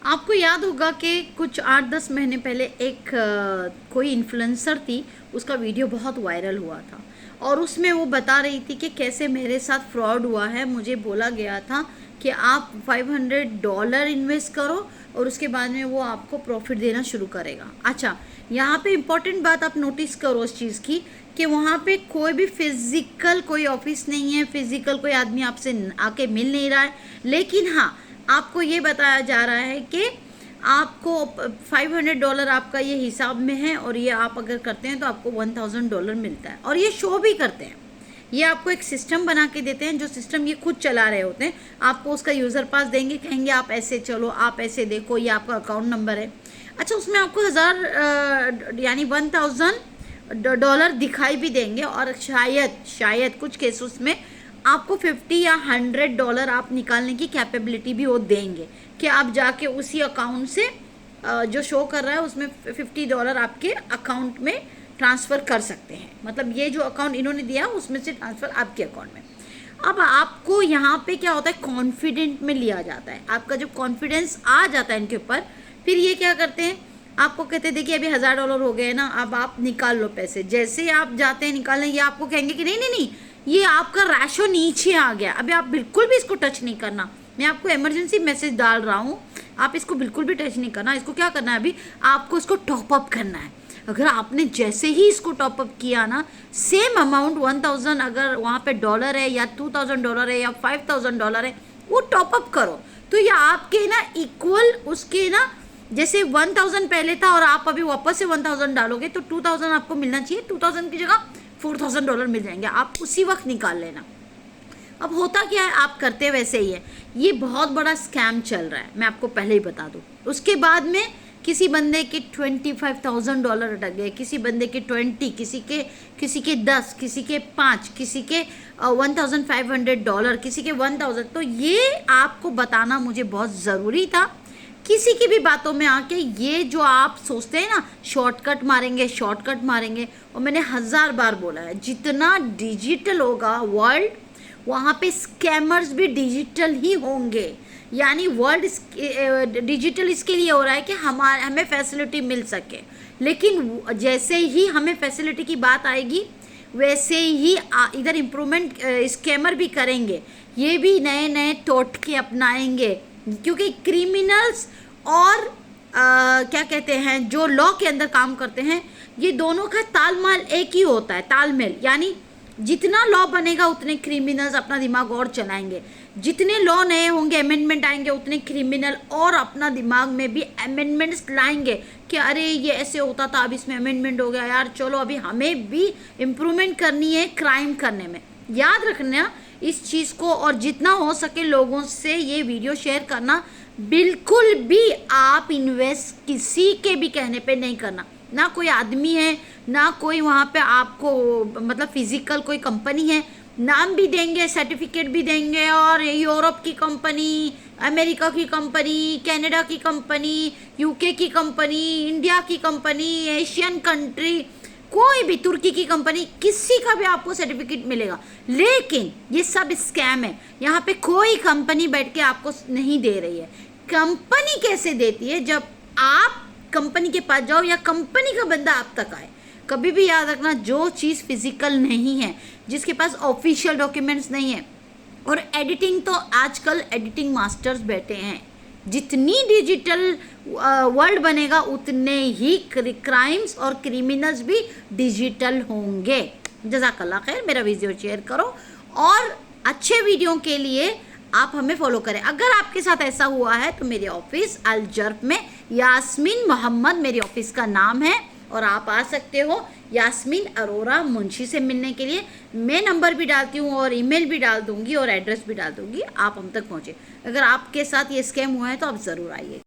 आपको याद होगा कि कुछ 8-10 महीने पहले एक कोई इन्फ्लुएंसर थी, उसका वीडियो बहुत वायरल हुआ था और उसमें वो बता रही थी कि कैसे मेरे साथ फ्रॉड हुआ है। मुझे बोला गया था कि आप $500 इन्वेस्ट करो और उसके बाद में वो आपको प्रॉफिट देना शुरू करेगा। अच्छा, यहाँ पे इम्पॉर्टेंट बात आप नोटिस करो इस चीज़ की कि वहाँ पे कोई भी फिज़िकल कोई ऑफिस नहीं है, फिज़िकल कोई आदमी आपसे आके मिल नहीं रहा है, लेकिन हाँ आपको ये बताया जा रहा है कि आपको $500 आपका ये हिसाब में है और ये आप अगर करते हैं तो आपको $1000 मिलता है। और ये शो भी करते हैं, ये आपको एक सिस्टम बना के देते हैं, जो सिस्टम ये खुद चला रहे होते हैं। आपको उसका यूज़र पास देंगे, कहेंगे आप ऐसे चलो, आप ऐसे देखो, ये आपका अकाउंट नंबर है। अच्छा, उसमें आपको 1000 यानी $1000 दिखाई भी देंगे और शायद कुछ केसेस में आपको 50 या $100 आप निकालने की कैपेबिलिटी भी वो देंगे कि आप जाके उसी अकाउंट से जो शो कर रहा है उसमें $50 आपके अकाउंट में ट्रांसफ़र कर सकते हैं। मतलब ये जो अकाउंट इन्होंने दिया उसमें से ट्रांसफ़र आपके अकाउंट में। अब आपको यहाँ पे क्या होता है, कॉन्फिडेंट में लिया जाता है। आपका जब कॉन्फिडेंस आ जाता है इनके ऊपर, फिर ये क्या करते हैं, आपको कहते हैं देखिए अभी $1000 हो गए ना, अब आप निकाल लो पैसे। जैसे आप जाते हैं निकालने, ये आपको कहेंगे कि नहीं नहीं नहीं, ये आपका रैशो नीचे आ गया, अभी आप बिल्कुल भी इसको टच नहीं करना। मैं आपको इमरजेंसी मैसेज डाल रहा हूँ, आप इसको बिल्कुल भी टच नहीं करना। इसको क्या करना है, अभी आपको इसको टॉपअप करना है। अगर आपने जैसे ही इसको टॉपअप किया ना, सेम अमाउंट 1000 अगर वहाँ पे डॉलर है या $2000 है या $5000 है, वो टॉपअप करो तो ये आपके ना इक्वल उसके ना, जैसे 1000 पहले था और आप अभी वापस से 1000 डालोगे तो 2000 आपको मिलना चाहिए। 2000 की जगह $4000 मिल जाएंगे, आप उसी वक्त निकाल लेना। अब होता क्या है, आप करते वैसे ही है। ये बहुत बड़ा स्कैम चल रहा है, मैं आपको पहले ही बता दूँ। उसके बाद में किसी बंदे के $25,000 अटक गए, किसी बंदे के 20, किसी के 10, किसी के 5, किसी के $1500, किसी के 1000। तो ये आपको बताना मुझे बहुत ज़रूरी था। किसी की भी बातों में आके ये जो आप सोचते हैं ना शॉर्टकट मारेंगे, और मैंने 1000 बार बोला है, जितना डिजिटल होगा वर्ल्ड, वहाँ पे स्कैमर्स भी डिजिटल ही होंगे। यानी वर्ल्ड डिजिटल इसके लिए हो रहा है कि हमें फैसिलिटी मिल सके, लेकिन जैसे ही हमें फैसिलिटी की बात आएगी वैसे ही इधर इम्प्रूवमेंट स्कैमर भी करेंगे। ये भी नए नए टोटके अपनाएंगे, क्योंकि क्रिमिनल्स और क्या कहते हैं जो लॉ के अंदर काम करते हैं, ये दोनों का तालमेल एक ही होता है। तालमेल यानी जितना लॉ बनेगा उतने क्रिमिनल्स अपना दिमाग और चलाएंगे, जितने लॉ नए होंगे, अमेंडमेंट आएंगे, उतने क्रिमिनल और अपना दिमाग में भी अमेंडमेंट्स लाएंगे कि अरे ये ऐसे होता था, अब इसमें अमेंडमेंट हो गया यार, चलो अभी हमें भी इम्प्रूवमेंट करनी है क्राइम करने में। याद रखना इस चीज़ को, और जितना हो सके लोगों से ये वीडियो शेयर करना। बिल्कुल भी आप इन्वेस्ट किसी के भी कहने पे नहीं करना, ना कोई आदमी है, ना कोई वहाँ पे आपको मतलब फिजिकल कोई कंपनी है। नाम भी देंगे, सर्टिफिकेट भी देंगे, और यूरोप की कंपनी, अमेरिका की कंपनी, कनाडा की कंपनी, यूके की कंपनी, इंडिया की कंपनी, एशियन कंट्री, कोई भी, तुर्की की कंपनी, किसी का भी आपको सर्टिफिकेट मिलेगा। लेकिन ये सब स्कैम है। यहाँ पे कोई कंपनी बैठ के आपको नहीं दे रही है। कंपनी कैसे देती है, जब आप कंपनी के पास जाओ या कंपनी का बंदा आप तक आए। कभी भी याद रखना, जो चीज़ फिजिकल नहीं है, जिसके पास ऑफिशियल डॉक्यूमेंट्स नहीं है, और एडिटिंग तो आजकल एडिटिंग मास्टर्स बैठे हैं। जितनी डिजिटल वर्ल्ड बनेगा उतने ही क्राइम्स और क्रिमिनल्स भी डिजिटल होंगे। जज़ाकल्लाह खैर, मेरा वीडियो शेयर करो और अच्छे वीडियो के लिए आप हमें फॉलो करें। अगर आपके साथ ऐसा हुआ है तो मेरे ऑफिस अल जर्फ में यास्मीन मोहम्मद मेरी ऑफिस का नाम है, और आप आ सकते हो यास्मीन अरोरा मुंशी से मिलने के लिए। मैं नंबर भी डालती हूँ और ईमेल भी डाल दूँगी और एड्रेस भी डाल दूँगी, आप हम तक पहुँचे। अगर आपके साथ ये स्कैम हुआ है तो आप ज़रूर आइए।